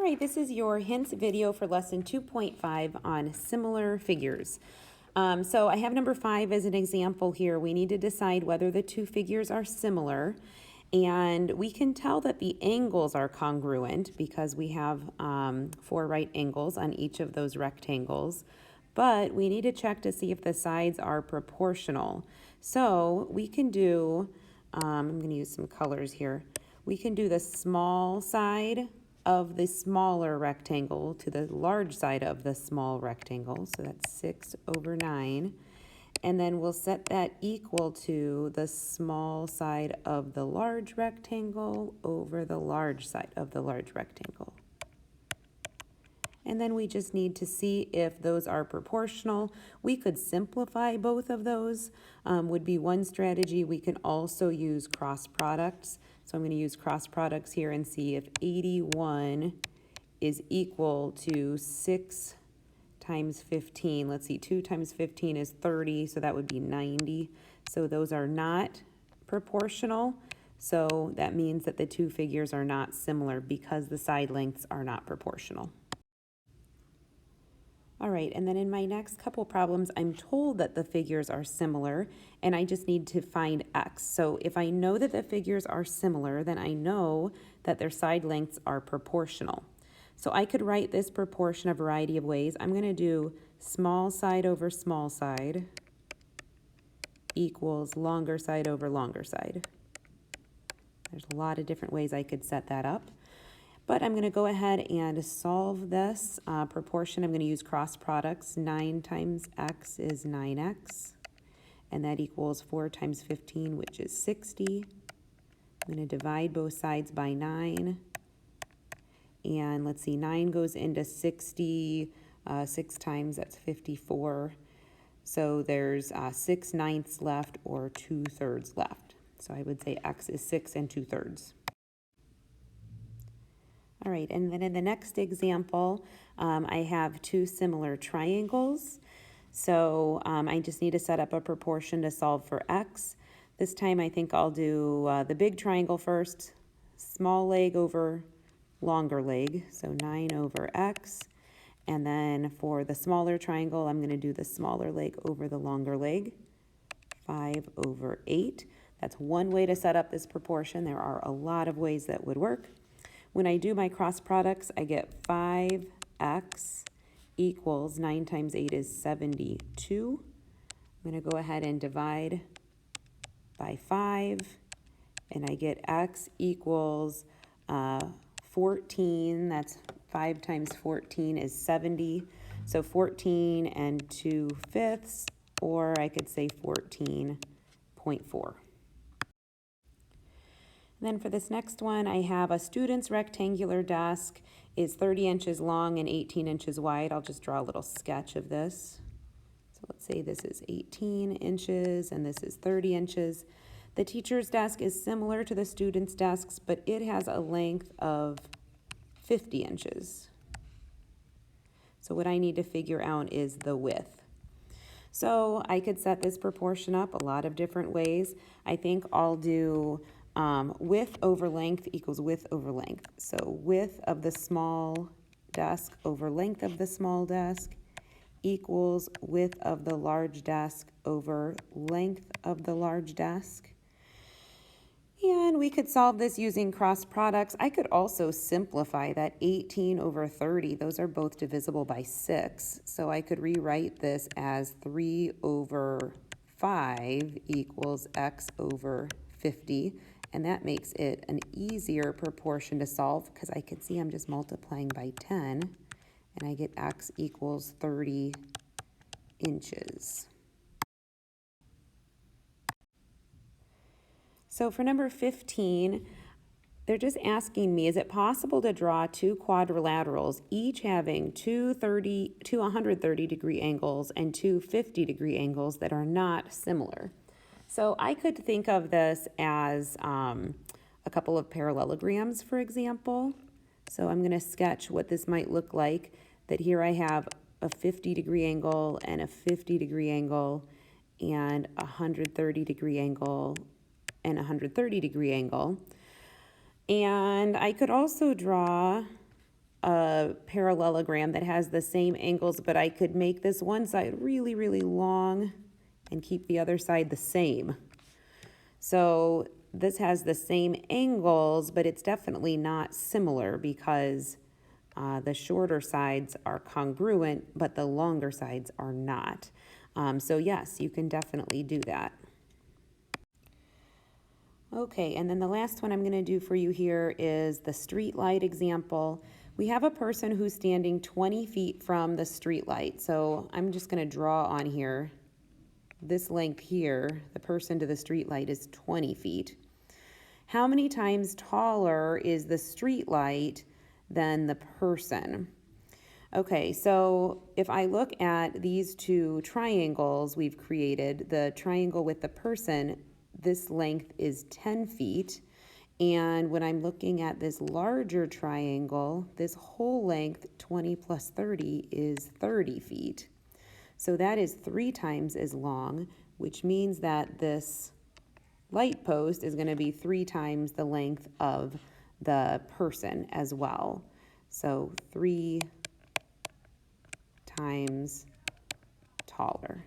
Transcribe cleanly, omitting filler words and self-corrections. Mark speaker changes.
Speaker 1: right, this is your hints video for lesson 2.5 on similar figures. So I have number 5 as an example here. We need to decide whether the two figures are similar. And we can tell that the angles are congruent because we have 4 right angles on each of those rectangles. But we need to check to see if the sides are proportional. So we can do, I'm going to use some colors here. We can do the small side of the smaller rectangle to the large side of the small rectangle. So that's 6/9. And then we'll set that equal to the small side of the large rectangle over the large side of the large rectangle. And then we just need to see if those are proportional. We could simplify both of those, would be one strategy. We can also use cross products. So I'm going to use cross products here and see if 81 is equal to 6 times 15. Let's see, 2 times 15 is 30, so that would be 90. So those are not proportional. So that means that the two figures are not similar because the side lengths are not proportional. All right, and then in my next couple problems, I'm told that the figures are similar, and I just need to find x. So if I know that the figures are similar, then I know that their side lengths are proportional. So I could write this proportion a variety of ways. I'm going to do small side over small side equals longer side over longer side. There's a lot of different ways I could set that up. But I'm going to go ahead and solve this proportion. I'm going to use cross products. 9 times x is 9x. And that equals 4 times 15, which is 60. I'm going to divide both sides by 9. And let's see, 9 goes into 60. 6 times, that's 54. So there's 6/9 left, or 2/3 left. So I would say x is 6 2/3. All right, and then in the next example, I have two similar triangles. So I just need to set up a proportion to solve for x. This time I think I'll do the big triangle first, small leg over longer leg, so 9/x. And then for the smaller triangle, I'm going to do the smaller leg over the longer leg, 5/8. That's one way to set up this proportion. There are a lot of ways that would work. When I do my cross products, I get 5x equals 9 times 8 is 72. I'm going to go ahead and divide by 5, and I get x equals 14. That's 5 times 14 is 70. So 14 2/5, or I could say 14.4. Then for this next one, I have a student's rectangular desk is 30 inches long and 18 inches wide. I'll just draw a little sketch of this. So let's say this is 18 inches and this is 30 inches. The teacher's desk is similar to the student's desks, but it has a length of 50 inches. So what I need to figure out is the width. So I could set this proportion up a lot of different ways. I think I'll do width over length equals width over length. So width of the small desk over length of the small desk equals width of the large desk over length of the large desk. And we could solve this using cross products. I could also simplify that 18/30. Those are both divisible by 6. So I could rewrite this as 3/5 equals x over 50. And that makes it an easier proportion to solve because I can see I'm just multiplying by 10. And I get x equals 30 inches. So for number 15, they're just asking me, is it possible to draw two quadrilaterals, each having two 130-degree angles and two 50-degree angles that are not similar? So I could think of this as a couple of parallelograms, for example. So I'm going to sketch what this might look like, that here I have a 50-degree angle and a 50-degree angle and a 130-degree angle and a 130-degree angle. And I could also draw a parallelogram that has the same angles, but I could make this one side really, really long and keep the other side the same. So this has the same angles, but it's definitely not similar because the shorter sides are congruent, but the longer sides are not. So yes, you can definitely do that. Okay, and then the last one I'm going to do for you here is the street light example. We have a person who's standing 20 feet from the street light. So I'm just going to draw on here. This length here, the person to the street light is 20 feet. How many times taller is the street light than the person? Okay, so if I look at these two triangles we've created, the triangle with the person, this length is 10 feet. And when I'm looking at this larger triangle, this whole length, 20 plus 30, is 30 feet. So that is 3 times as long, which means that this light post is going to be 3 times the length of the person as well. So 3 times taller.